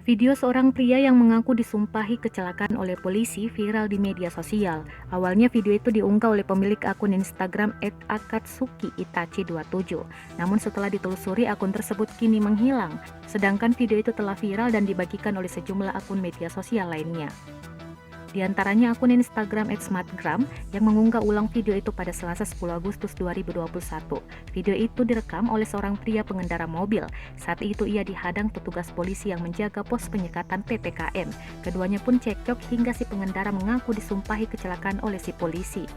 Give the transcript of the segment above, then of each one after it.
Video seorang pria yang mengaku disumpahi kecelakaan oleh polisi viral di media sosial. Awalnya video itu diunggah oleh pemilik akun Instagram @akatsukiitachi27. Namun setelah ditelusuri akun tersebut kini menghilang. Sedangkan video itu telah viral dan dibagikan oleh sejumlah akun media sosial lainnya. Di antaranya akun Instagram @smartgram yang mengunggah ulang video itu pada Selasa 10 Agustus 2021. Video itu direkam oleh seorang pria pengendara mobil. Saat itu ia dihadang petugas polisi yang menjaga pos penyekatan PPKM. Keduanya pun cekcok hingga si pengendara mengaku disumpahi kecelakaan oleh si polisi.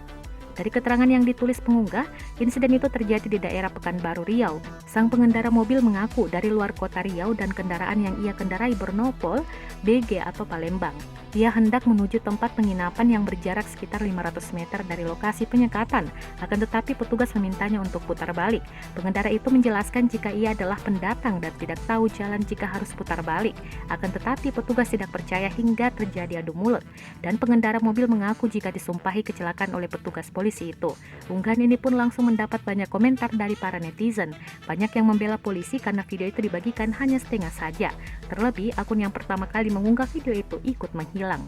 Dari keterangan yang ditulis pengunggah, insiden itu terjadi di daerah Pekanbaru, Riau. Sang pengendara mobil mengaku dari luar kota Riau dan kendaraan yang ia kendarai bernopol BG atau Palembang. Ia hendak menuju tempat penginapan yang berjarak sekitar 500 meter dari lokasi penyekatan, akan tetapi petugas memintanya untuk putar balik. Pengendara itu menjelaskan jika ia adalah pendatang dan tidak tahu jalan jika harus putar balik. Akan tetapi petugas tidak percaya hingga terjadi adu mulut, dan pengendara mobil mengaku jika disumpahi kecelakaan oleh petugas polisi itu. Unggahan ini pun langsung mendapat banyak komentar dari para netizen. Banyak yang membela polisi karena video itu dibagikan hanya setengah saja. Terlebih, akun yang pertama kali mengunggah video itu ikut menghilang.